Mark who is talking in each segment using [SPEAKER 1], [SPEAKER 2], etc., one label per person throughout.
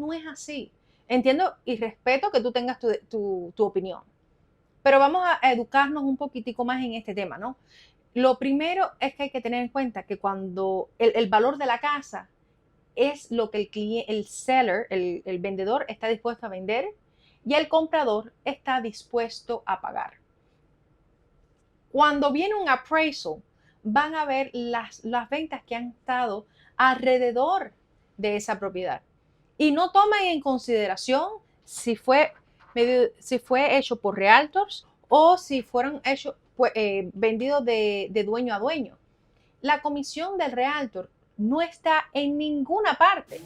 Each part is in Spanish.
[SPEAKER 1] no es así. Entiendo y respeto que tú tengas tu opinión, pero vamos a educarnos un poquitico más en este tema, ¿no? Lo primero es que hay que tener en cuenta que cuando el valor de la casa es lo que el seller, el vendedor está dispuesto a vender y el comprador está dispuesto a pagar. Cuando viene un appraisal, van a ver las ventas que han estado alrededor de esa propiedad y no toman en consideración si fue hecho por realtors o si fueron hechos vendidos de dueño a dueño. La comisión del realtor no está en ninguna parte.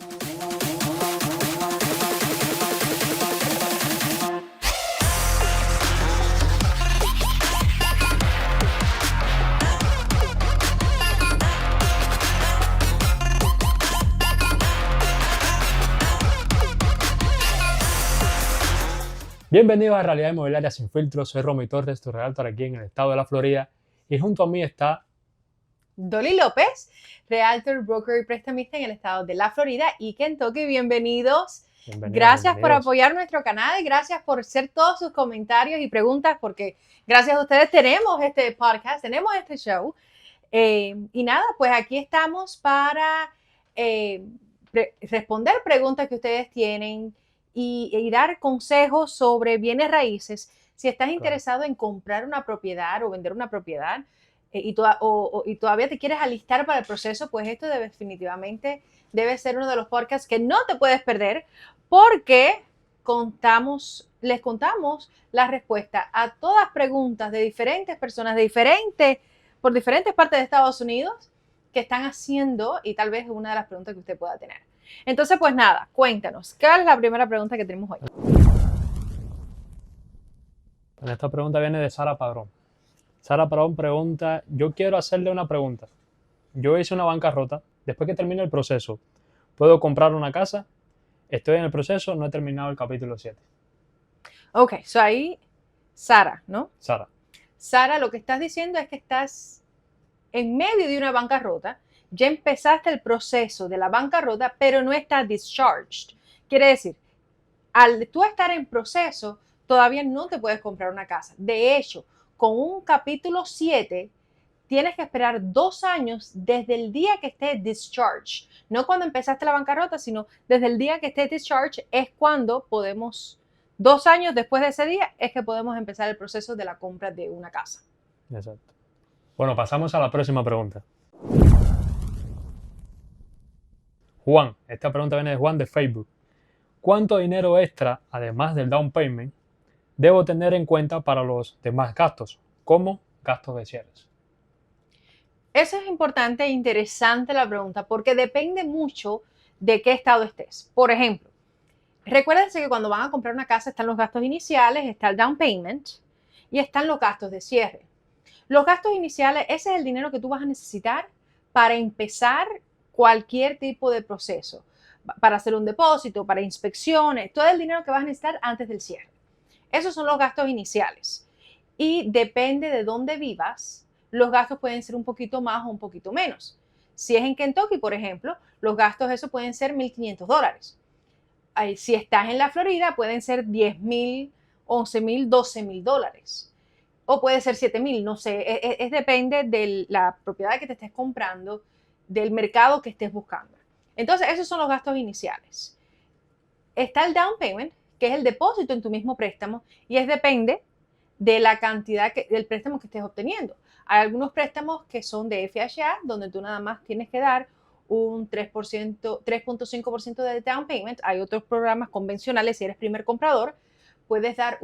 [SPEAKER 2] Bienvenidos a Realidad Inmobiliaria Sin Filtro. Soy Romy Torres, tu realtor aquí en el estado de la Florida. Y junto a mí está
[SPEAKER 1] Dolly López, realtor, broker y prestamista en el estado de la Florida y Kentucky. Bienvenidos. Gracias por apoyar nuestro canal y gracias por hacer todos sus comentarios y preguntas, porque gracias a ustedes tenemos este podcast, tenemos este show. Y nada, pues aquí estamos para responder preguntas que ustedes tienen y dar consejos sobre bienes raíces. Si estás interesado en comprar una propiedad o vender una propiedad y todavía te quieres alistar para el proceso, pues esto definitivamente debe ser uno de los podcasts que no te puedes perder, porque les contamos la respuesta a todas preguntas de diferentes personas, por diferentes partes de Estados Unidos, que están haciendo, y tal vez es una de las preguntas que usted pueda tener. Entonces, pues nada, cuéntanos, ¿cuál es la primera pregunta que tenemos hoy?
[SPEAKER 2] Esta pregunta viene de Sara Padrón. Sara Padrón pregunta, yo quiero hacerle una pregunta. Yo hice una bancarrota, después que termine el proceso, ¿puedo comprar una casa? Estoy en el proceso, no he terminado el capítulo 7.
[SPEAKER 1] Ok, so ahí, Sara, ¿no?
[SPEAKER 2] Sara,
[SPEAKER 1] lo que estás diciendo es que estás en medio de una bancarrota, ya empezaste el proceso de la bancarrota, pero no estás discharged. Quiere decir, al tú estar en proceso, todavía no te puedes comprar una casa. De hecho, con un capítulo 7, tienes que esperar 2 años desde el día que estés discharged. No cuando empezaste la bancarrota, sino desde el día que estés discharged es cuando podemos, 2 años después de ese día, es que podemos empezar el proceso de la compra de una casa.
[SPEAKER 2] Exacto. Bueno, pasamos a la próxima pregunta. Juan, esta pregunta viene de Juan de Facebook. ¿Cuánto dinero extra, además del down payment, debo tener en cuenta para los demás gastos, como gastos de cierres?
[SPEAKER 1] Eso es importante e interesante la pregunta, porque depende mucho de qué estado estés. Por ejemplo, recuérdense que cuando van a comprar una casa están los gastos iniciales, está el down payment y están los gastos de cierre. Los gastos iniciales, ese es el dinero que tú vas a necesitar para empezar cualquier tipo de proceso, para hacer un depósito, para inspecciones, todo el dinero que vas a necesitar antes del cierre. Esos son los gastos iniciales. Y depende de dónde vivas, los gastos pueden ser un poquito más o un poquito menos. Si es en Kentucky, por ejemplo, los gastos eso pueden ser $1,500. Si estás en la Florida, pueden ser $10,000, $11,000, $12,000. O puede ser 7,000, no sé, depende de la propiedad que te estés comprando, del mercado que estés buscando. Entonces, esos son los gastos iniciales. Está el down payment, que es el depósito en tu mismo préstamo, y depende de la cantidad del préstamo que estés obteniendo. Hay algunos préstamos que son de FHA, donde tú nada más tienes que dar un 3.5% de down payment. Hay otros programas convencionales, si eres primer comprador, puedes dar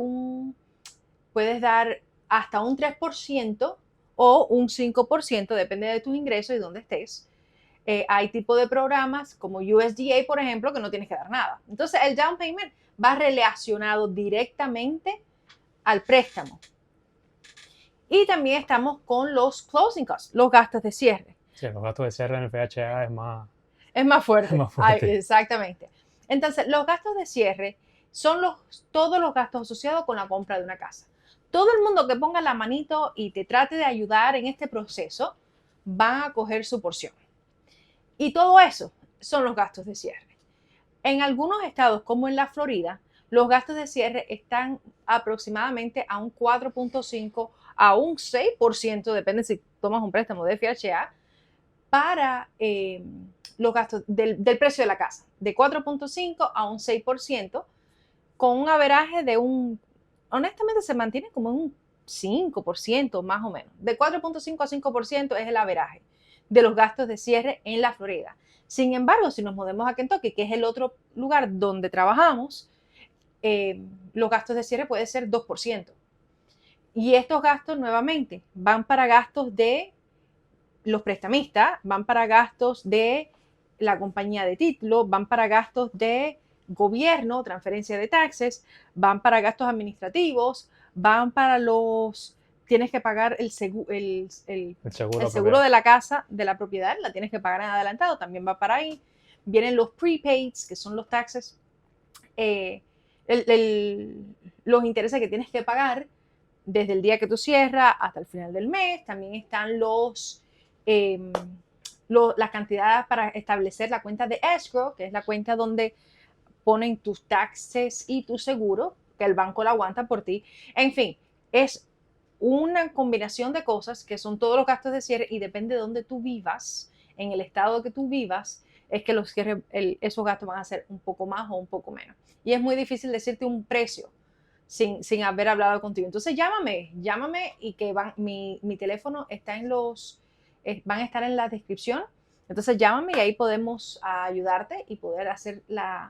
[SPEAKER 1] hasta un 3% o un 5%, depende de tus ingresos y dónde estés. Hay tipo de programas como USDA, por ejemplo, que no tienes que dar nada. Entonces, el down payment va relacionado directamente al préstamo. Y también estamos con los closing costs, los gastos de cierre.
[SPEAKER 2] Sí, los gastos de cierre en el FHA es más
[SPEAKER 1] fuerte.
[SPEAKER 2] Es más fuerte.
[SPEAKER 1] Ay, exactamente. Entonces, los gastos de cierre son todos los gastos asociados con la compra de una casa. Todo el mundo que ponga la manito y te trate de ayudar en este proceso va a coger su porción. Y todo eso son los gastos de cierre. En algunos estados, como en la Florida, los gastos de cierre están aproximadamente a un 4.5 a un 6%, depende si tomas un préstamo de FHA, para los gastos del precio de la casa, de 4.5 a un 6%, con un averaje de honestamente se mantiene como un 5% más o menos. De 4.5 a 5% es el averaje de los gastos de cierre en la Florida. Sin embargo, si nos movemos a Kentucky, que es el otro lugar donde trabajamos, los gastos de cierre pueden ser 2%. Y estos gastos nuevamente van para gastos de los prestamistas, van para gastos de la compañía de título, van para gastos de gobierno, transferencia de taxes, van para gastos administrativos, van para tienes que pagar el seguro de la casa, de la propiedad, la tienes que pagar en adelantado, también va para ahí. Vienen los prepaids, que son los taxes, los intereses que tienes que pagar desde el día que tú cierras hasta el final del mes. También están las cantidades para establecer la cuenta de escrow, que es la cuenta donde ponen tus taxes y tu seguro, que el banco la aguanta por ti. En fin, es una combinación de cosas que son todos los gastos de cierre y depende de dónde tú vivas, en el estado que tú vivas, es que esos gastos van a ser un poco más o un poco menos. Y es muy difícil decirte un precio sin haber hablado contigo. Entonces llámame y que mi teléfono está van a estar en la descripción. Entonces llámame y ahí podemos ayudarte y poder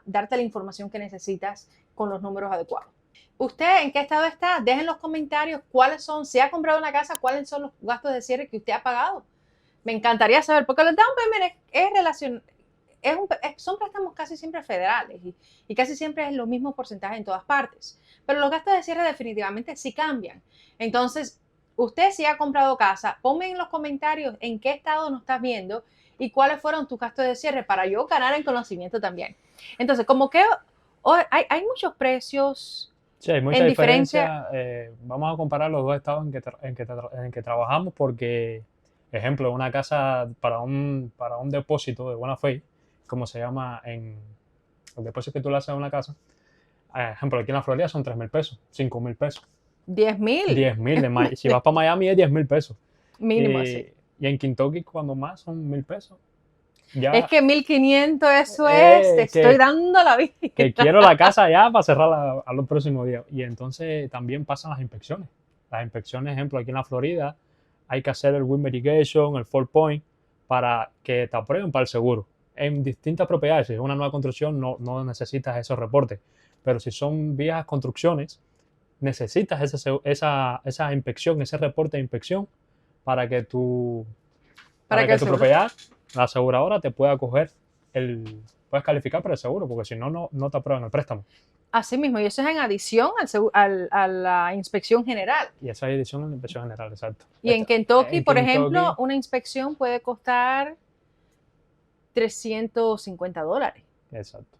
[SPEAKER 1] darte la información que necesitas con los números adecuados. ¿Usted en qué estado está? Dejen en los comentarios cuáles son, si ha comprado una casa, cuáles son los gastos de cierre que usted ha pagado. Me encantaría saber, porque los down payment son préstamos casi siempre federales y casi siempre es los mismos porcentajes en todas partes. Pero los gastos de cierre definitivamente sí cambian. Entonces, usted si ha comprado casa, ponme en los comentarios en qué estado nos estás viendo y cuáles fueron tus gastos de cierre para yo ganar en conocimiento también. Entonces, como que hay muchos precios.
[SPEAKER 2] Sí, hay mucha diferencia. Vamos a comparar los dos estados en que trabajamos porque, ejemplo, una casa para un depósito de buena fe, como se llama el depósito que tú le haces a una casa, ejemplo, aquí en la Florida son 3,000 pesos, 5,000 pesos.
[SPEAKER 1] 10,000.
[SPEAKER 2] 10,000. Si vas para Miami es 10,000 pesos.
[SPEAKER 1] Mínimo así.
[SPEAKER 2] Y en Kentucky, cuando más, son 1,000 pesos. Ya,
[SPEAKER 1] es que 1,500, eso te estoy dando la vida.
[SPEAKER 2] Que quiero la casa ya para cerrarla a los próximos días. Y entonces también pasan las inspecciones. Las inspecciones, ejemplo, aquí en la Florida, hay que hacer el Wind Mitigation, el Fall Point, para que te aprueben para el seguro. En distintas propiedades, si es una nueva construcción, no necesitas esos reportes. Pero si son viejas construcciones, necesitas esa inspección, ese reporte de inspección para que tu propiedad, la aseguradora, te pueda coger puedes calificar para el seguro, porque si no te aprueban el préstamo.
[SPEAKER 1] Así mismo, y eso es en adición a la inspección general.
[SPEAKER 2] Y esa es adición a la inspección general, exacto.
[SPEAKER 1] Y en Kentucky, por ejemplo, una inspección puede costar $350.
[SPEAKER 2] Exacto.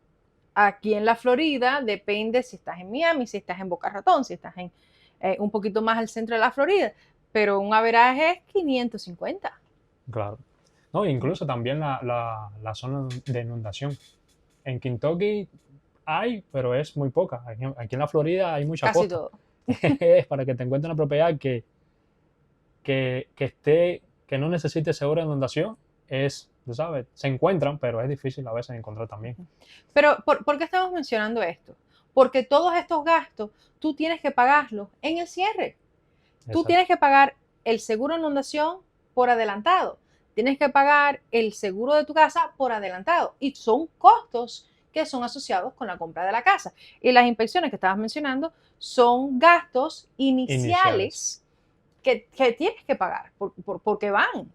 [SPEAKER 1] Aquí en la Florida, depende si estás en Miami, si estás en Boca Ratón, si estás en un poquito más al centro de la Florida, pero un averaje es 550.
[SPEAKER 2] Claro. No, incluso también la zona de inundación. En Kentucky hay, pero es muy poca. Aquí en la Florida hay mucha
[SPEAKER 1] Casi
[SPEAKER 2] costa.
[SPEAKER 1] todo.
[SPEAKER 2] Es para que te encuentres una propiedad que no necesite seguro de inundación. Tú sabes, se encuentran, pero es difícil a veces encontrar también.
[SPEAKER 1] Pero, ¿por qué estamos mencionando esto? Porque todos estos gastos tú tienes que pagarlos en el cierre.
[SPEAKER 2] Exacto.
[SPEAKER 1] Tú tienes que pagar el seguro de inundación por adelantado. Tienes que pagar el seguro de tu casa por adelantado. Y son costos que son asociados con la compra de la casa. Y las inspecciones que estabas mencionando son gastos iniciales. Que tienes que pagar porque van.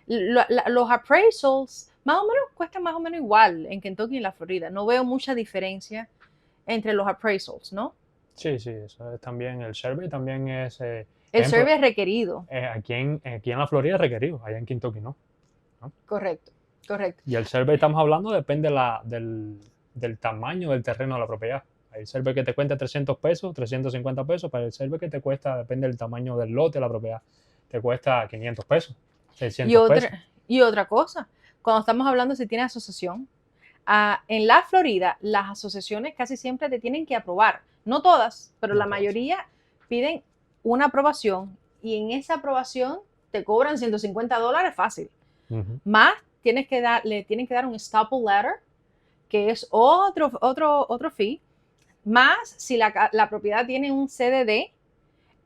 [SPEAKER 1] Los appraisals más o menos cuestan más o menos igual en Kentucky y en la Florida. No veo mucha diferencia entre los appraisals, ¿no?
[SPEAKER 2] Sí, eso es también. El survey también es...
[SPEAKER 1] el survey es requerido.
[SPEAKER 2] Aquí en la Florida es requerido, allá en Kentucky no.
[SPEAKER 1] Correcto.
[SPEAKER 2] Y el survey, estamos hablando, depende del tamaño del terreno de la propiedad. Hay survey que te cuesta 300 pesos, 350 pesos, pero el survey que te cuesta, depende del tamaño del lote de la propiedad, te cuesta 500 pesos, 600 pesos.
[SPEAKER 1] Y otra cosa, cuando estamos hablando si tienes asociación, En la Florida, las asociaciones casi siempre te tienen que aprobar. No todas, pero
[SPEAKER 2] No
[SPEAKER 1] la
[SPEAKER 2] todas.
[SPEAKER 1] mayoría piden una aprobación y en esa aprobación te cobran $150 fácil.
[SPEAKER 2] Ujú.
[SPEAKER 1] Más le tienen que dar un estoppel letter, que es otro fee. Más si la propiedad tiene un CDD,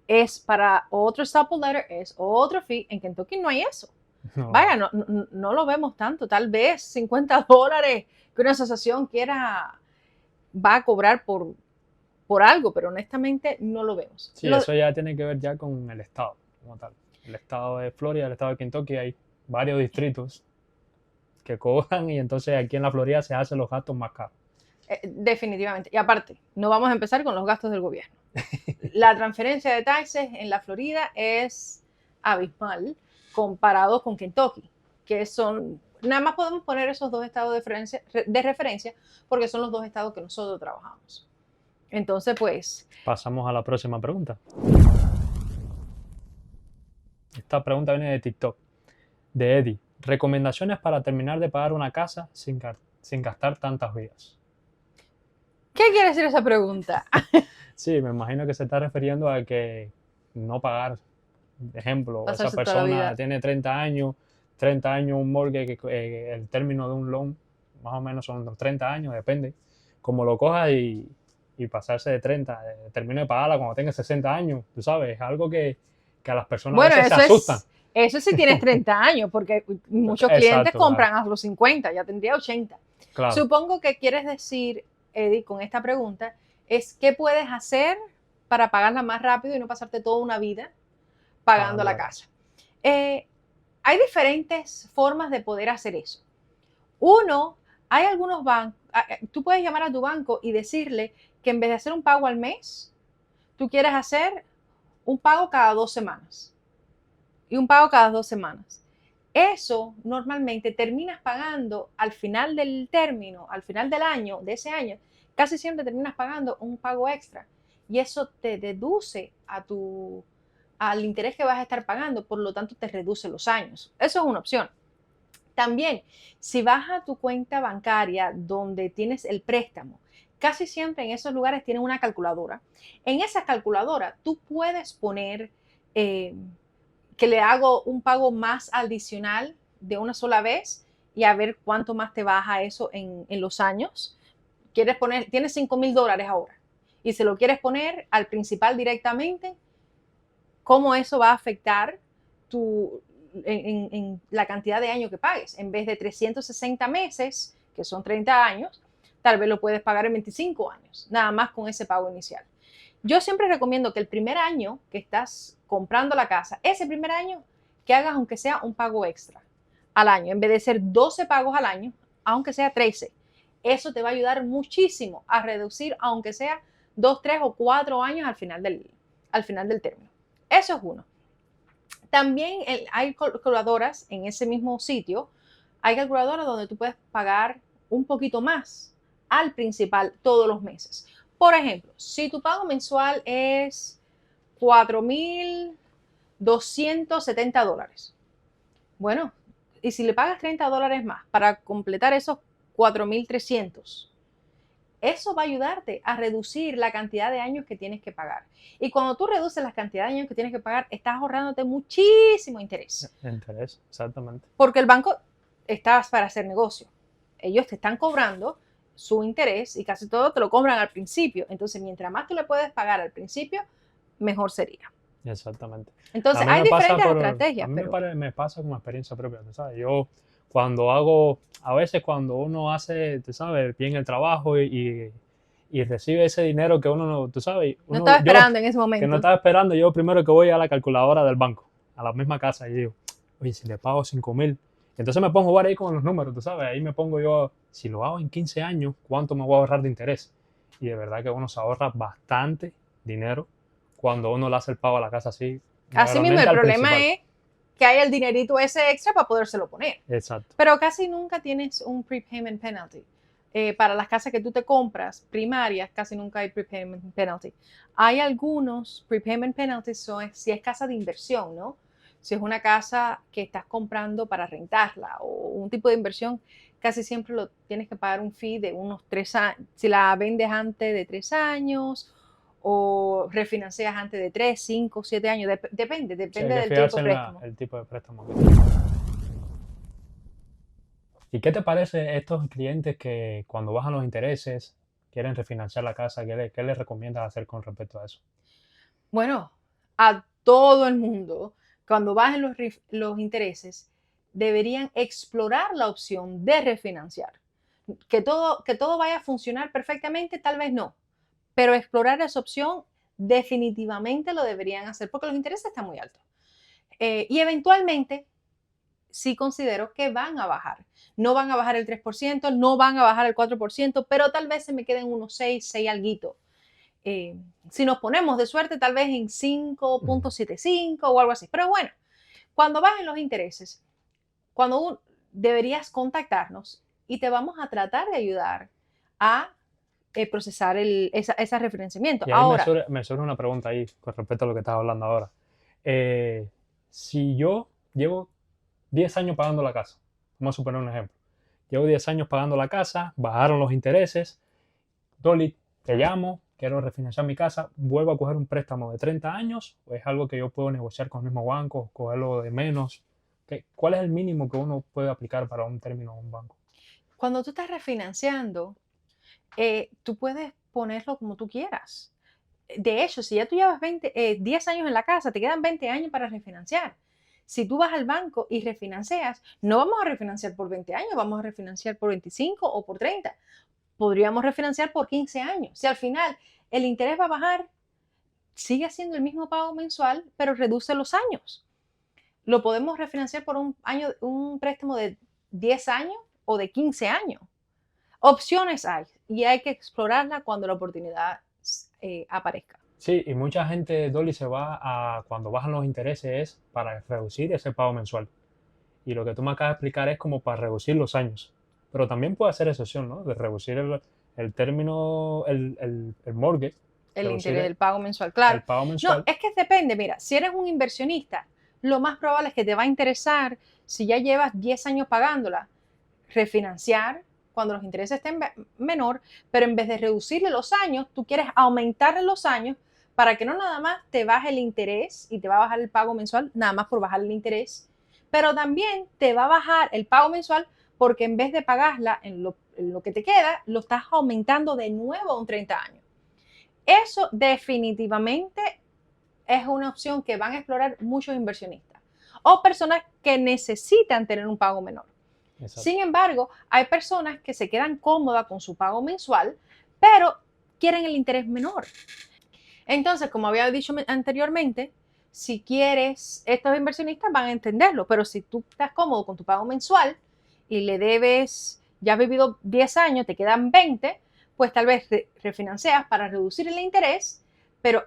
[SPEAKER 1] es para otro estoppel letter, es otro fee. En Kentucky no hay eso.
[SPEAKER 2] No,
[SPEAKER 1] Vaya, no lo vemos tanto. Tal vez $50 que una asociación va a cobrar por algo, pero honestamente no lo vemos.
[SPEAKER 2] sí, eso ya tiene que ver ya con el estado como tal. El estado de Florida, el estado de Kentucky, hay varios distritos que cobran y entonces aquí en la Florida se hacen los gastos más caros.
[SPEAKER 1] Definitivamente. Y aparte, no vamos a empezar con los gastos del gobierno. La transferencia de taxes en la Florida es abismal comparado con Kentucky, que son, nada más podemos poner esos dos estados de referencia porque son los dos estados que nosotros trabajamos. Entonces, pues...
[SPEAKER 2] Pasamos a la próxima pregunta. Esta pregunta viene de TikTok, de Eddie. Recomendaciones para terminar de pagar una casa sin gastar tantas vidas.
[SPEAKER 1] ¿Qué quiere decir esa pregunta?
[SPEAKER 2] Sí, me imagino que se está refiriendo a que no pagar. Ejemplo, esa
[SPEAKER 1] Pasarse toda la
[SPEAKER 2] persona
[SPEAKER 1] vida.
[SPEAKER 2] tiene 30 años, un mortgage, el término de un loan, más o menos son unos 30 años, depende. Como lo cojas y pasarse de 30, termine de pagarla cuando tenga 60 años, tú sabes, es algo que a las personas a
[SPEAKER 1] Bueno,
[SPEAKER 2] veces se asustan.
[SPEAKER 1] eso sí tienes 30 años, porque muchos clientes
[SPEAKER 2] Exacto,
[SPEAKER 1] compran a los 50, ya tendría 80.
[SPEAKER 2] claro.
[SPEAKER 1] Supongo que quieres decir, Eddie, con esta pregunta, es qué puedes hacer para pagarla más rápido y no pasarte toda una vida pagando la casa. Hay diferentes formas de poder hacer eso. Uno, hay algunos bancos, tú puedes llamar a tu banco y decirle que en vez de hacer un pago al mes, tú quieres hacer un pago cada 2 semanas y un pago cada 2 semanas. Eso normalmente terminas pagando al final del término, al final del año, de ese año, casi siempre terminas pagando un pago extra y eso te deduce al interés que vas a estar pagando, por lo tanto te reduce los años. Eso es una opción. También, si vas a tu cuenta bancaria donde tienes el préstamo, casi siempre en esos lugares tienen una calculadora. En esa calculadora tú puedes poner que le hago un pago más adicional de una sola vez y a ver cuánto más te baja eso en los años. Tienes $5,000 ahora y se lo quieres poner al principal directamente, ¿cómo eso va a afectar en la cantidad de años que pagues? En vez de 360 meses, que son 30 años, tal vez lo puedes pagar en 25 años, nada más con ese pago inicial. Yo siempre recomiendo que el primer año que estás comprando la casa, ese primer año, que hagas aunque sea un pago extra al año, en vez de ser 12 pagos al año, aunque sea 13. Eso te va a ayudar muchísimo a reducir, aunque sea 2, 3 o 4 años al final del término. Eso es uno. También hay calculadoras en ese mismo sitio, hay calculadoras donde tú puedes pagar un poquito más al principal todos los meses. Por ejemplo, si tu pago mensual es $4,270, bueno, y si le pagas $30 más para completar esos 4,300, eso va a ayudarte a reducir la cantidad de años que tienes que pagar. Y cuando tú reduces la cantidad de años que tienes que pagar, estás ahorrándote muchísimo interés.
[SPEAKER 2] Interés, exactamente.
[SPEAKER 1] Porque el banco está para hacer negocio. Ellos te están cobrando su interés y casi todo te lo cobran al principio. Entonces, mientras más tú le puedes pagar al principio, mejor sería.
[SPEAKER 2] Exactamente.
[SPEAKER 1] Entonces, hay diferentes estrategias.
[SPEAKER 2] A mí me pasa como experiencia propia, ¿sabes? Yo cuando hago, a veces cuando uno hace, tú sabes, bien el trabajo y recibe ese dinero que uno, tú sabes,
[SPEAKER 1] no estaba esperando en ese
[SPEAKER 2] que no
[SPEAKER 1] momento.
[SPEAKER 2] estaba esperando, yo primero que voy a la calculadora del banco, a la misma casa y digo, oye, si le pago 5,000, entonces me pongo a jugar ahí con los números, tú sabes, ahí me pongo yo, si lo hago en 15 años, ¿cuánto me voy a ahorrar de interés? Y de verdad que uno se ahorra bastante dinero cuando uno le hace el pago a la casa así.
[SPEAKER 1] Así mismo, el
[SPEAKER 2] al
[SPEAKER 1] problema
[SPEAKER 2] principal.
[SPEAKER 1] es que hay el dinerito ese extra para podérselo poner.
[SPEAKER 2] Exacto.
[SPEAKER 1] Pero casi nunca tienes un prepayment penalty. Para las casas que tú te compras primarias, casi nunca hay prepayment penalty. Hay algunos prepayment penalties si es casa de inversión, ¿no? Si es una casa que estás comprando para rentarla o un tipo de inversión, casi siempre lo tienes que pagar un fee de unos 3 años. Si la vendes antes de 3 años o refinancias antes de 3, 5, 7 años, depende
[SPEAKER 2] Sí, hay que
[SPEAKER 1] del tipo
[SPEAKER 2] fijarse
[SPEAKER 1] de
[SPEAKER 2] en
[SPEAKER 1] préstamo.
[SPEAKER 2] el tipo de préstamo. ¿Y qué te parece estos clientes que cuando bajan los intereses quieren refinanciar la casa? ¿Qué les recomiendas hacer con respecto a eso?
[SPEAKER 1] Bueno, a todo el mundo, cuando bajen los intereses, deberían explorar la opción de refinanciar. Que todo vaya a funcionar perfectamente, tal vez no, pero explorar esa opción definitivamente lo deberían hacer porque los intereses están muy altos. Y eventualmente sí considero que van a bajar. No van a bajar el 3%, no van a bajar el 4%, pero tal vez se me queden unos 6 alguito. Eh, si nos ponemos de suerte, tal vez en 5.75 o algo así. Pero bueno, cuando bajen los intereses, deberías contactarnos y te vamos a tratar de ayudar a procesar ese referenciamiento.
[SPEAKER 2] Y ahí
[SPEAKER 1] Ahora,
[SPEAKER 2] me surge una pregunta ahí con respecto a lo que estás hablando ahora. Si yo llevo 10 años pagando la casa, vamos a suponer un ejemplo. Llevo 10 años pagando la casa, bajaron los intereses, Dolly, te llamo, quiero refinanciar mi casa, vuelvo a coger un préstamo de 30 años, o es algo que yo puedo negociar con el mismo banco, cogerlo de menos. ¿Cuál es el mínimo que uno puede aplicar para un término de un banco?
[SPEAKER 1] cuando tú estás refinanciando, tú puedes ponerlo como tú quieras. De hecho, si ya tú llevas 10 años en la casa, te quedan 20 años para refinanciar. Si tú vas al banco y refinancias, no vamos a refinanciar por 20 años, vamos a refinanciar por 25 o por 30. Podríamos refinanciar por 15 años. Si al final el interés va a bajar, sigue siendo el mismo pago mensual, pero reduce los años. Lo podemos refinanciar por un préstamo de 10 años o de 15 años. Opciones hay y hay que explorarla cuando la oportunidad aparezca.
[SPEAKER 2] Sí, y mucha gente, Dolly, se va a, cuando bajan los intereses es para reducir ese pago mensual. Y lo que tú me acabas de explicar es como para reducir los años. Pero también puede hacer excepción, ¿no? De reducir el término, el mortgage,
[SPEAKER 1] El
[SPEAKER 2] reducir
[SPEAKER 1] interés, el pago mensual, claro.
[SPEAKER 2] el pago
[SPEAKER 1] No,
[SPEAKER 2] mensual.
[SPEAKER 1] es que depende, mira, si eres un inversionista, lo más probable es que te va a interesar, si ya llevas 10 años pagándola, refinanciar cuando los intereses estén menor, pero en vez de reducirle los años, tú quieres aumentarle los años para que no nada más te baje el interés y te va a bajar el pago mensual, nada más por bajar el interés, pero también te va a bajar el pago mensual porque en vez de pagarla en lo que te queda, lo estás aumentando de nuevo a un 30 años. Eso definitivamente es una opción que van a explorar muchos inversionistas o personas que necesitan tener un pago menor.
[SPEAKER 2] Exacto.
[SPEAKER 1] Sin embargo, hay personas que se quedan cómodas con su pago mensual, pero quieren el interés menor. Entonces, como había dicho anteriormente, si quieres, estos inversionistas van a entenderlo, pero si tú estás cómodo con tu pago mensual y le debes, ya has vivido 10 años, te quedan 20, pues tal vez refinancias para reducir el interés, pero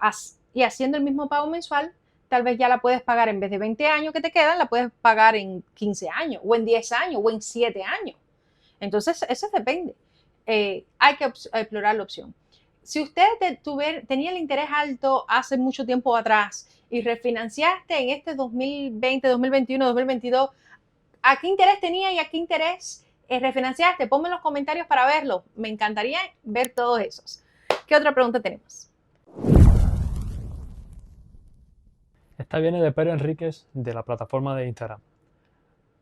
[SPEAKER 1] y haciendo el mismo pago mensual, tal vez ya la puedes pagar en vez de 20 años que te quedan, la puedes pagar en 15 años, o en 10 años, o en 7 años. Entonces, eso depende. Hay que explorar la opción. Si usted tenía el interés alto hace mucho tiempo atrás y refinanciaste en este 2020, 2021, 2022, ¿a qué interés tenía y a qué interés refinanciaste? Ponme en los comentarios para verlo. Me encantaría ver todos esos. ¿Qué otra pregunta tenemos?
[SPEAKER 2] Esta viene de Pedro Enríquez de la plataforma de Instagram.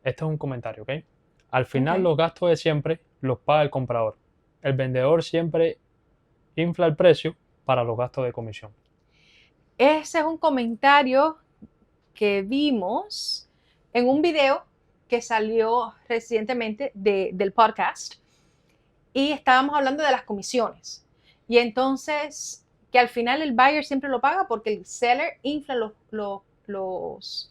[SPEAKER 2] Este es un comentario, ¿ok? Al final
[SPEAKER 1] Okay.
[SPEAKER 2] los gastos de siempre los paga el comprador. El vendedor siempre infla el precio para los gastos de comisión.
[SPEAKER 1] Ese es un comentario que vimos en un video que salió recientemente del podcast y estábamos hablando de las comisiones. Y entonces, que al final el buyer siempre lo paga porque el seller infla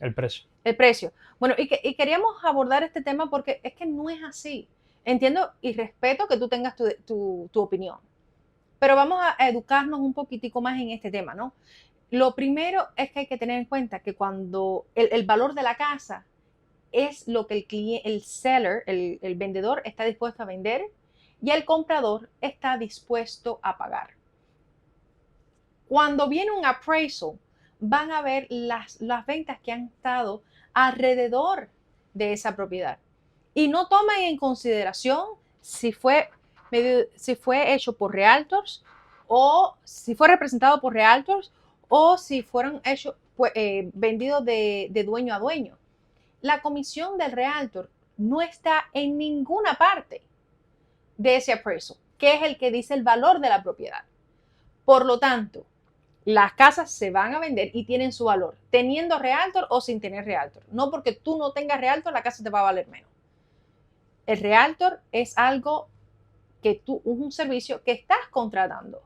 [SPEAKER 2] El precio.
[SPEAKER 1] el precio. Bueno, y queríamos abordar este tema porque es que no es así. Entiendo y respeto que tú tengas tu opinión, pero vamos a educarnos un poquitico más en este tema, ¿no? Lo primero es que hay que tener en cuenta que cuando el valor de la casa es lo que el seller, el vendedor está dispuesto a vender y el comprador está dispuesto a pagar. Cuando viene un appraisal, van a ver las ventas que han estado alrededor de esa propiedad. y no toman en consideración si fue hecho por realtors o si fue representado por realtors o si fueron hechos vendidos de dueño a dueño. La comisión del realtor no está en ninguna parte de ese appraisal, que es el que dice el valor de la propiedad. Por lo tanto, las casas se van a vender y tienen su valor, teniendo realtor o sin tener realtor. No porque tú no tengas realtor, la casa te va a valer menos. El realtor es algo que es un servicio que estás contratando,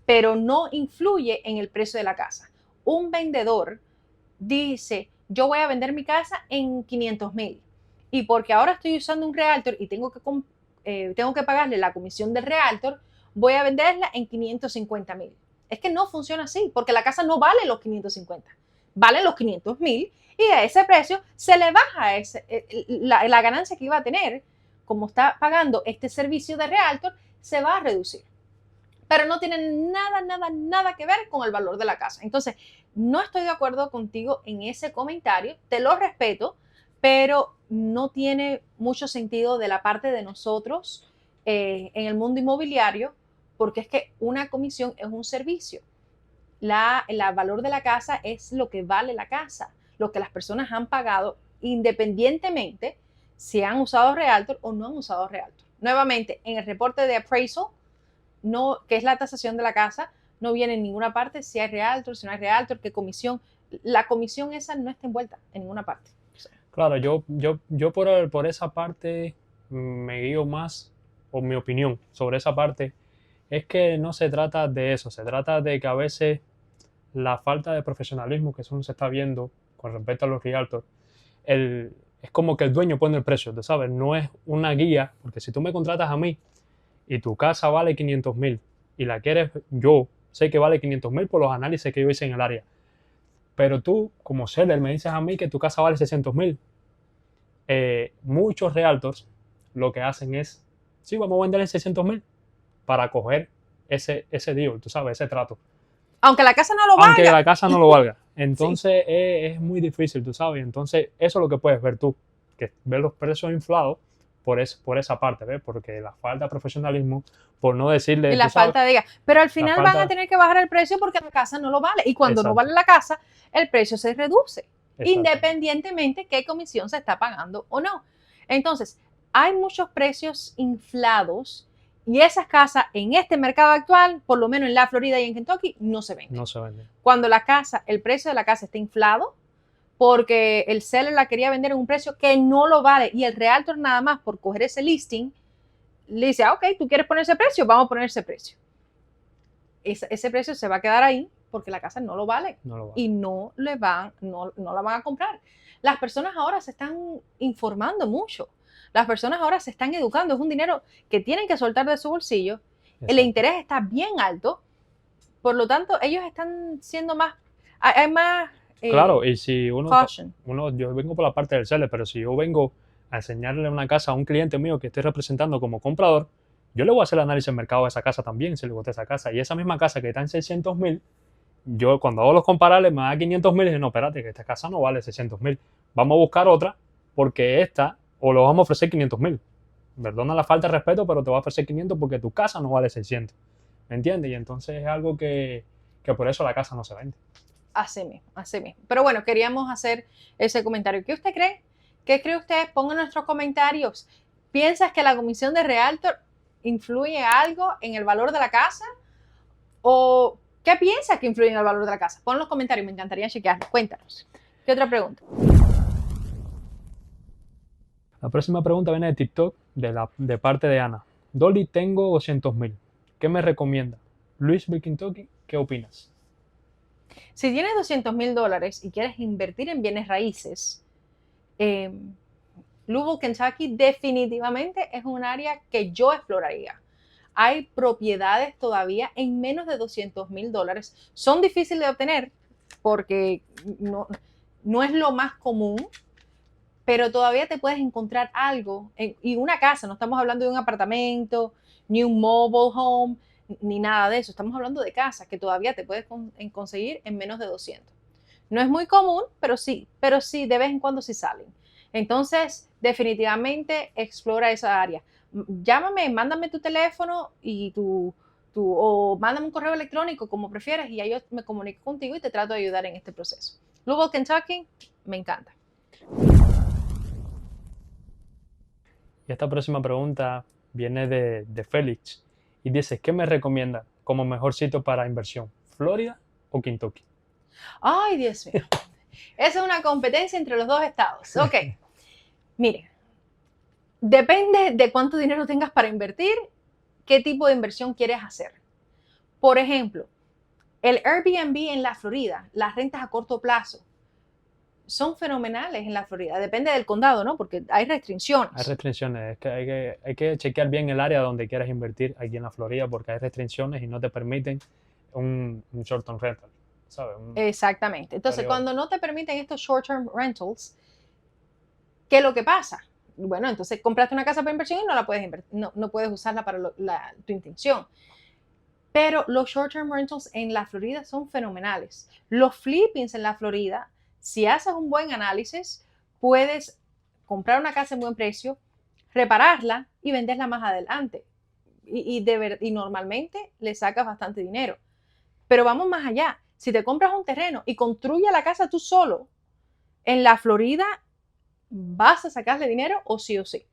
[SPEAKER 1] pero no influye en el precio de la casa. Un vendedor dice, yo voy a vender mi casa en 500,000 y porque ahora estoy usando un realtor y tengo que pagarle la comisión del realtor, voy a venderla en 550,000. Es que no funciona así, porque la casa no vale los 550, vale los 500,000 y a ese precio se le baja la ganancia que iba a tener, como está pagando este servicio de realtor, se va a reducir. Pero no tiene nada que ver con el valor de la casa. Entonces, no estoy de acuerdo contigo en ese comentario, te lo respeto, pero no tiene mucho sentido de la parte de nosotros en el mundo inmobiliario, porque es que una comisión es un servicio. El valor de la casa es lo que vale la casa, lo que las personas han pagado independientemente si han usado realtor o no han usado realtor. Nuevamente, en el reporte de appraisal, no, que es la tasación de la casa, no viene en ninguna parte si hay realtor, si no hay realtor, qué comisión. La comisión esa no está envuelta en ninguna parte.
[SPEAKER 2] Claro, yo por esa parte me guío más, o mi opinión sobre esa parte, es que no se trata de eso, se trata de que a veces la falta de profesionalismo que eso se está viendo con respecto a los realtors, es como que el dueño pone el precio, ¿tú sabes? No es una guía, porque si tú me contratas a mí y tu casa vale 500,000 y la quieres, yo sé que vale 500,000 por los análisis que yo hice en el área, pero tú como seller me dices a mí que tu casa vale 600,000. Muchos realtors lo que hacen es, sí, vamos a vender en 600,000 para coger ese deal, tú sabes, ese trato.
[SPEAKER 1] Aunque la casa no lo valga.
[SPEAKER 2] Aunque la casa no lo valga. Entonces sí. Es muy difícil, tú sabes. Entonces eso es lo que puedes ver tú, que ves los precios inflados por esa parte, ¿ves? Porque la falta de profesionalismo, por no decirle...
[SPEAKER 1] Y la falta de... Pero al final van a tener que bajar el precio porque la casa no lo vale. Y cuando no vale la casa, el precio se reduce, independientemente qué comisión se está pagando o no. Entonces, hay muchos precios inflados y esas casas en este mercado actual, por lo menos en la Florida y en Kentucky, no se venden.
[SPEAKER 2] No se venden.
[SPEAKER 1] Cuando el precio de la casa está inflado, porque el seller la quería vender en un precio que no lo vale y el realtor nada más por coger ese listing le dice, ok, tú quieres poner ese precio, vamos a poner ese precio. Ese precio se va a quedar ahí porque la casa no lo vale, y no la van a comprar. Las personas ahora se están informando mucho, las personas ahora se están educando, es un dinero que tienen que soltar de su bolsillo. Exacto. El interés está bien alto, por lo tanto ellos están siendo hay más
[SPEAKER 2] claro, y si yo vengo por la parte del seller, pero si yo vengo a enseñarle una casa a un cliente mío que estoy representando como comprador, yo le voy a hacer el análisis de mercado de esa casa también, si le gusta esa casa. Y esa misma casa que está en 600,000, yo cuando hago los comparables me da 500,000 y digo, no, espérate, que esta casa no vale 600,000. Vamos a buscar otra porque esta, o lo vamos a ofrecer 500,000. Perdona la falta de respeto, pero te voy a ofrecer 500 porque tu casa no vale 600. ¿Me entiendes? Y entonces es algo que por eso la casa no se vende.
[SPEAKER 1] Así mismo, así mismo. Pero bueno, queríamos hacer ese comentario. ¿Qué usted cree? ¿Qué cree usted? Ponga en nuestros comentarios. ¿Piensas que la comisión de realtor influye algo en el valor de la casa? ¿O qué piensas que influye en el valor de la casa? Pon en los comentarios, me encantaría chequearlo. Cuéntanos. ¿Qué otra pregunta?
[SPEAKER 2] La próxima pregunta viene de TikTok, de parte de Ana. Dolly, tengo 200,000. ¿Qué me recomienda? Louisville, Kentucky, ¿qué opinas?
[SPEAKER 1] Si tienes $200,000 y quieres invertir en bienes raíces, Louisville, Kentucky definitivamente es un área que yo exploraría. Hay propiedades todavía en menos de $200,000. Son difíciles de obtener porque no es lo más común, pero todavía te puedes encontrar algo. Y una casa, no estamos hablando de un apartamento, ni un mobile home, ni nada de eso. Estamos hablando de casas que todavía te puedes conseguir en menos de 200. No es muy común, pero sí de vez en cuando sí salen. Entonces, definitivamente explora esa área. Llámame, mándame tu teléfono o mándame un correo electrónico, como prefieras, y ya yo me comunico contigo y te trato de ayudar en este proceso. Louisville, Kentucky, me encanta.
[SPEAKER 2] Y esta próxima pregunta viene de Félix y dice, ¿qué me recomienda como mejor sitio para inversión? ¿Florida o Kentucky?
[SPEAKER 1] Ay, Dios mío. Esa es una competencia entre los dos estados. Ok, mire, depende de cuánto dinero tengas para invertir, qué tipo de inversión quieres hacer. Por ejemplo, el Airbnb en la Florida, las rentas a corto plazo, son fenomenales en la Florida. Depende del condado, ¿no? Porque hay restricciones.
[SPEAKER 2] Hay restricciones, es que hay que chequear bien el área donde quieras invertir aquí en la Florida porque hay restricciones y no te permiten un short-term rental, ¿sabes?
[SPEAKER 1] Exactamente. Entonces,
[SPEAKER 2] periodo.
[SPEAKER 1] cuando no te permiten estos short-term rentals, ¿qué es lo que pasa? Bueno, entonces compraste una casa para inversión y no la puedes no puedes usarla para tu intención. Pero los short-term rentals en la Florida son fenomenales. Los flippings en la Florida, si haces un buen análisis, puedes comprar una casa en buen precio, repararla y venderla más adelante. Y normalmente le sacas bastante dinero. Pero vamos más allá. Si te compras un terreno y construyes la casa tú solo, en la Florida vas a sacarle dinero o sí o sí.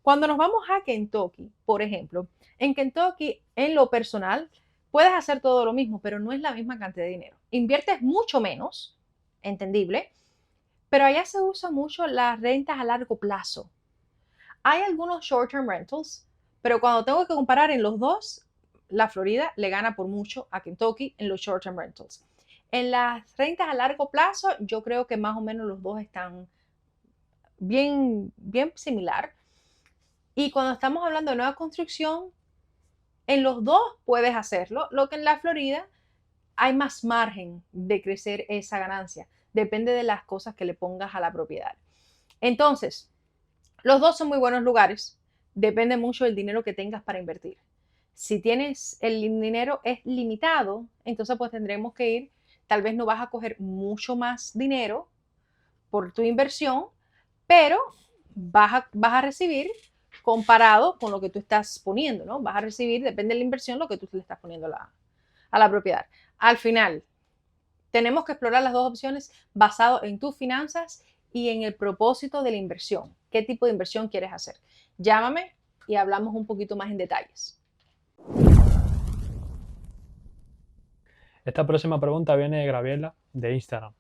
[SPEAKER 1] Cuando nos vamos a Kentucky, por ejemplo, en Kentucky, en lo personal, puedes hacer todo lo mismo, pero no es la misma cantidad de dinero. Inviertes mucho menos, entendible, pero allá se usa mucho las rentas a largo plazo. Hay algunos short-term rentals, pero cuando tengo que comparar en los dos, la Florida le gana por mucho a Kentucky en los short-term rentals. En las rentas a largo plazo, yo creo que más o menos los dos están bien similar. Y cuando estamos hablando de nueva construcción, en los dos puedes hacerlo, lo que en la Florida hay más margen de crecer esa ganancia. Depende de las cosas que le pongas a la propiedad. Entonces, los dos son muy buenos lugares. Depende mucho del dinero que tengas para invertir. Si tienes el dinero es limitado, entonces pues tendremos que ir, tal vez no vas a coger mucho más dinero por tu inversión, pero vas a recibir comparado con lo que tú estás poniendo, ¿no? Vas a recibir, depende de la inversión, lo que tú le estás poniendo a la propiedad. Al final, tenemos que explorar las dos opciones basado en tus finanzas y en el propósito de la inversión. ¿Qué tipo de inversión quieres hacer? Llámame y hablamos un poquito más en detalles.
[SPEAKER 2] Esta próxima pregunta viene de Graviela de Instagram.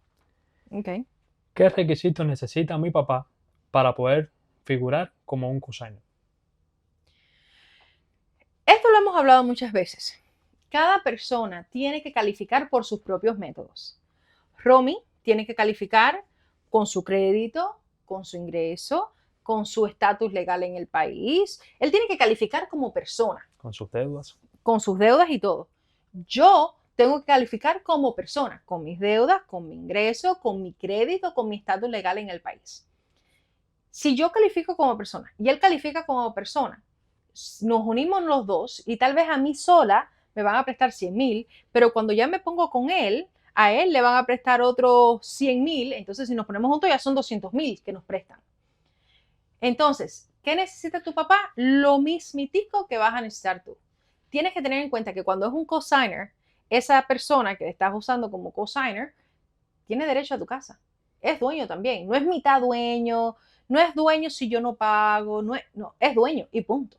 [SPEAKER 1] Okay.
[SPEAKER 2] ¿Qué requisitos necesita mi papá para poder figurar como un cosigner?
[SPEAKER 1] Esto lo hemos hablado muchas veces. Cada persona tiene que calificar por sus propios métodos. Romy tiene que calificar con su crédito, con su ingreso, con su estatus legal en el país. Él tiene que calificar como persona.
[SPEAKER 2] Con sus deudas.
[SPEAKER 1] Con sus deudas y todo. Yo tengo que calificar como persona, con mis deudas, con mi ingreso, con mi crédito, con mi estatus legal en el país. Si yo califico como persona y él califica como persona, nos unimos los dos y tal vez a mí sola me van a prestar 100,000, pero cuando ya me pongo con él, a él le van a prestar otros 100,000, entonces si nos ponemos juntos ya son 200,000 que nos prestan. Entonces, ¿qué necesita tu papá? Lo mismitico que vas a necesitar tú. Tienes que tener en cuenta que cuando es un cosigner, esa persona que estás usando como cosigner tiene derecho a tu casa. Es dueño también. No es mitad dueño, no es dueño si yo no pago, no, es dueño y punto.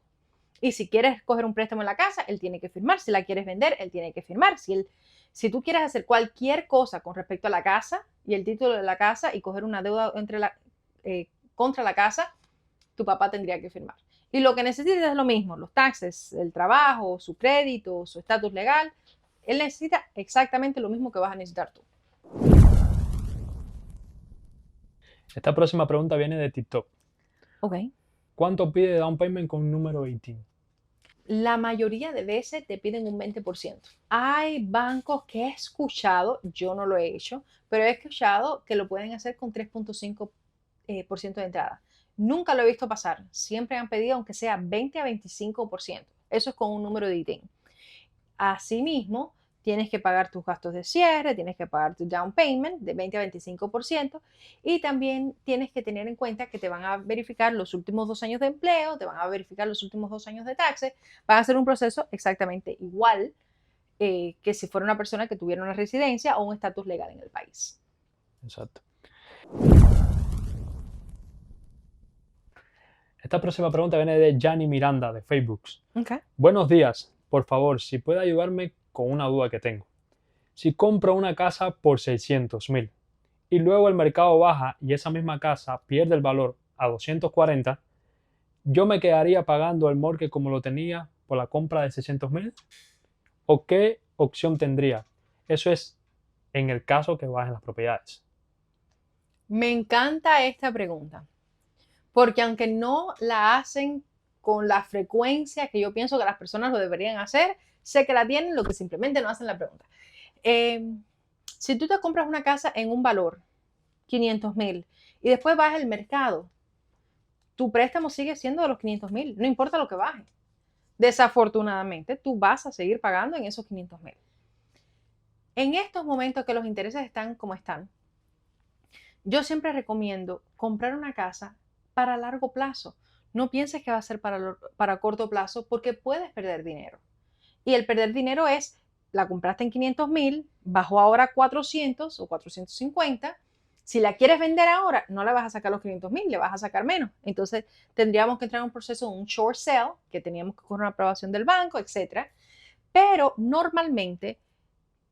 [SPEAKER 1] Y si quieres coger un préstamo en la casa, él tiene que firmar. Si la quieres vender, él tiene que firmar. Si tú quieres hacer cualquier cosa con respecto a la casa y el título de la casa y coger una deuda contra la casa, tu papá tendría que firmar. Y lo que necesitas es lo mismo, los taxes, el trabajo, su crédito, su estatus legal. Él necesita exactamente lo mismo que vas a necesitar tú.
[SPEAKER 2] Esta próxima pregunta viene de TikTok.
[SPEAKER 1] Ok.
[SPEAKER 2] ¿Cuánto pide down payment con un número 18?
[SPEAKER 1] La mayoría de veces te piden un 20%. Hay bancos que he escuchado, yo no lo he hecho, pero he escuchado que lo pueden hacer con 3.5% de entrada. Nunca lo he visto pasar. Siempre han pedido aunque sea 20 a 25%. Eso es con un número de ITIN. Asimismo, tienes que pagar tus gastos de cierre, tienes que pagar tu down payment de 20 a 25% y también tienes que tener en cuenta que te van a verificar los últimos 2 años de empleo, te van a verificar los últimos 2 años de taxes, van a hacer un proceso exactamente igual que si fuera una persona que tuviera una residencia o un estatus legal en el país.
[SPEAKER 2] Exacto. Esta próxima pregunta viene de Gianni Miranda de Facebook.
[SPEAKER 1] Okay.
[SPEAKER 2] Buenos días, por favor, si puede ayudarme con una duda que tengo. Si compro una casa por 600,000 y luego el mercado baja y esa misma casa pierde el valor a 240, ¿yo me quedaría pagando el mortgage como lo tenía por la compra de 600,000? ¿O qué opción tendría? Eso es en el caso que bajen las propiedades.
[SPEAKER 1] Me encanta esta pregunta, porque aunque no la hacen con la frecuencia que yo pienso que las personas lo deberían hacer, sé que la tienen, lo que simplemente no hacen la pregunta. Si tú te compras una casa en un valor, 500,000, y después baja el mercado, tu préstamo sigue siendo de los 500,000, no importa lo que baje. Desafortunadamente, tú vas a seguir pagando en esos 500,000. En estos momentos que los intereses están como están, yo siempre recomiendo comprar una casa para largo plazo. No pienses que va a ser para corto plazo porque puedes perder dinero. Y el perder dinero es, la compraste en 500,000, bajó ahora a 400 o 450. Si la quieres vender ahora, no le vas a sacar los 500,000, le vas a sacar menos. Entonces tendríamos que entrar en un proceso, un short sale, que teníamos que coger una aprobación del banco, etc. Pero normalmente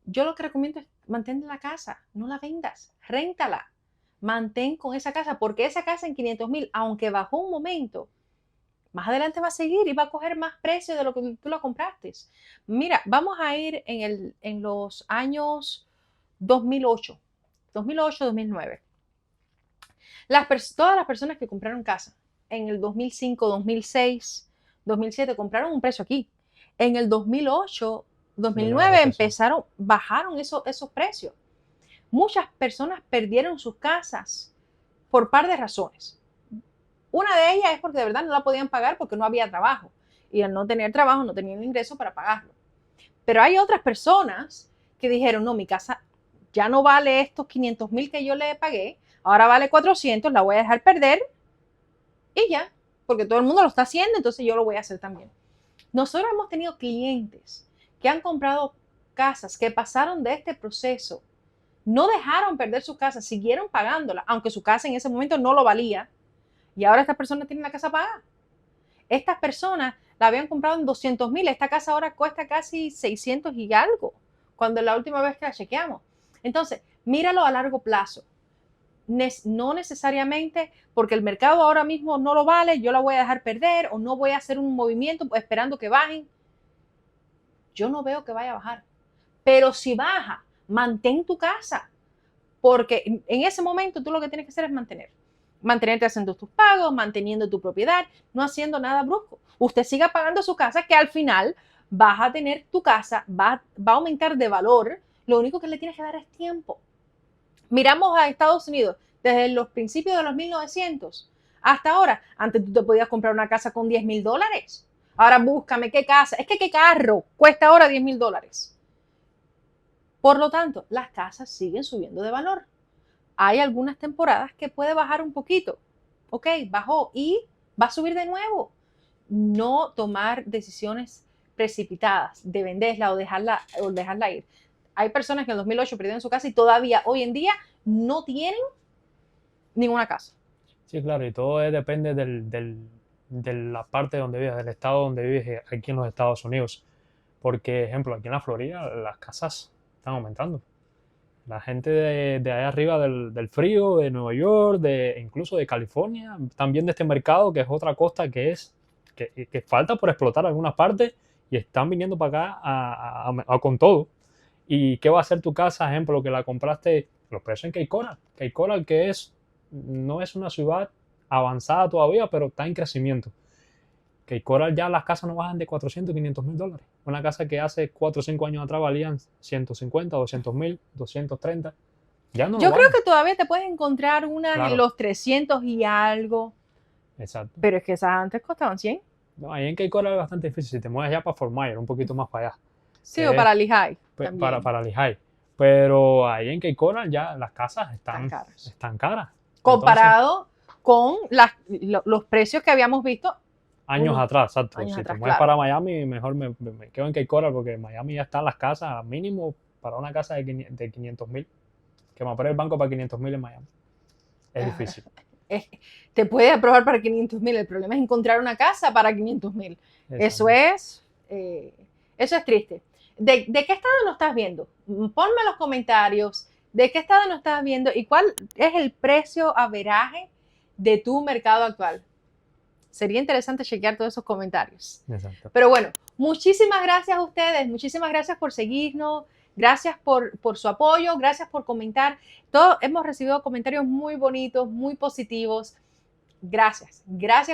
[SPEAKER 1] yo lo que recomiendo es mantén la casa, no la vendas, réntala. Mantén con esa casa, porque esa casa en 500,000, aunque bajó un momento, más adelante va a seguir y va a coger más precio de lo que tú la compraste. Mira, vamos a ir en los años 2008, 2009. Todas las personas que compraron casa en el 2005, 2006, 2007 compraron un precio aquí. En el 2008, 2009 bajaron esos precios. Muchas personas perdieron sus casas por par de razones. Una de ellas es porque de verdad no la podían pagar porque no había trabajo. Y al no tener trabajo no tenían ingreso para pagarlo. Pero hay otras personas que dijeron, no, mi casa ya no vale estos 500,000 que yo le pagué, ahora vale 400, la voy a dejar perder y ya, porque todo el mundo lo está haciendo, entonces yo lo voy a hacer también. Nosotros hemos tenido clientes que han comprado casas que pasaron de este proceso, no dejaron perder su casa, siguieron pagándola, aunque su casa en ese momento no lo valía. Y ahora estas personas tienen la casa pagada. Estas personas la habían comprado en 200,000. Esta casa ahora cuesta casi 600 y algo, cuando la última vez que la chequeamos. Entonces, míralo a largo plazo. No necesariamente porque el mercado ahora mismo no lo vale, yo la voy a dejar perder o no voy a hacer un movimiento esperando que bajen. Yo no veo que vaya a bajar. Pero si baja, mantén tu casa, porque en ese momento tú lo que tienes que hacer es mantenerte haciendo tus pagos, manteniendo tu propiedad, no haciendo nada brusco. Usted siga pagando su casa, que al final vas a tener tu casa, va a aumentar de valor. Lo único que le tienes que dar es tiempo. Miramos a Estados Unidos desde los principios de los 1900 hasta ahora. Antes tú te podías comprar una casa con $10,000. Ahora búscame qué casa, es que qué carro cuesta ahora $10,000. Por lo tanto, las casas siguen subiendo de valor. Hay algunas temporadas que puede bajar un poquito. Ok, bajó y va a subir de nuevo. No tomar decisiones precipitadas de venderla o dejarla ir. Hay personas que en 2008 perdieron su casa y todavía hoy en día no tienen ninguna casa.
[SPEAKER 2] Sí, claro, y todo depende de la parte donde vives, del estado donde vives aquí en los Estados Unidos. Porque, ejemplo, aquí en la Florida las casas están aumentando. La gente de allá arriba del frío, de Nueva York, incluso de California, también de este mercado, que es otra costa que falta por explotar algunas partes y están viniendo para acá con todo. ¿Y qué va a hacer tu casa? Ejemplo, que la compraste, los precios en Cape Coral. Cape Coral, que no es una ciudad avanzada todavía, pero está en crecimiento. Que Coral ya las casas no bajan de 400, 500 mil dólares. Una casa que hace 4 o 5 años atrás valían 150, 200 mil, 230. Ya no.
[SPEAKER 1] Yo creo que todavía te puedes encontrar una
[SPEAKER 2] Claro.
[SPEAKER 1] en los 300 y algo.
[SPEAKER 2] Exacto.
[SPEAKER 1] Pero es que esas antes costaban 100.
[SPEAKER 2] No, ahí en Cape Coral es bastante difícil. Si te mueves ya para Fort Myers, un poquito más para allá.
[SPEAKER 1] Sí, o para Lehigh.
[SPEAKER 2] Para Lehigh. Pero ahí en Cape Coral ya las casas
[SPEAKER 1] Están caras.
[SPEAKER 2] están caras.
[SPEAKER 1] Comparado con los precios que habíamos visto
[SPEAKER 2] Años atrás, exacto.
[SPEAKER 1] años
[SPEAKER 2] Si
[SPEAKER 1] atrás,
[SPEAKER 2] te mueves
[SPEAKER 1] claro.
[SPEAKER 2] para Miami, mejor me quedo en Cape Coral porque en Miami ya están las casas mínimo para una casa de 500.000. Que me apruebe el banco para 500.000 en Miami. Es difícil.
[SPEAKER 1] Te puede aprobar para 500.000. El problema es encontrar una casa para 500.000. Eso es triste. ¿De qué estado nos estás viendo? Ponme en los comentarios de qué estado nos estás viendo y cuál es el precio averaje de tu mercado actual. Sería interesante chequear todos esos comentarios.
[SPEAKER 2] Exacto.
[SPEAKER 1] Pero bueno, muchísimas gracias a ustedes, muchísimas gracias por seguirnos, gracias por su apoyo, gracias por comentar. Todos hemos recibido comentarios muy bonitos, muy positivos. Gracias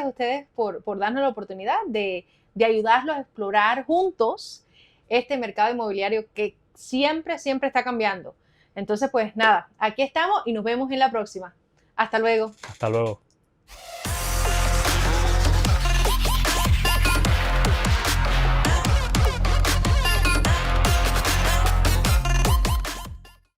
[SPEAKER 1] a ustedes por darnos la oportunidad de ayudarlos a explorar juntos este mercado inmobiliario que siempre está cambiando. Entonces, pues nada, aquí estamos y nos vemos en la próxima. Hasta luego.
[SPEAKER 2] Hasta luego.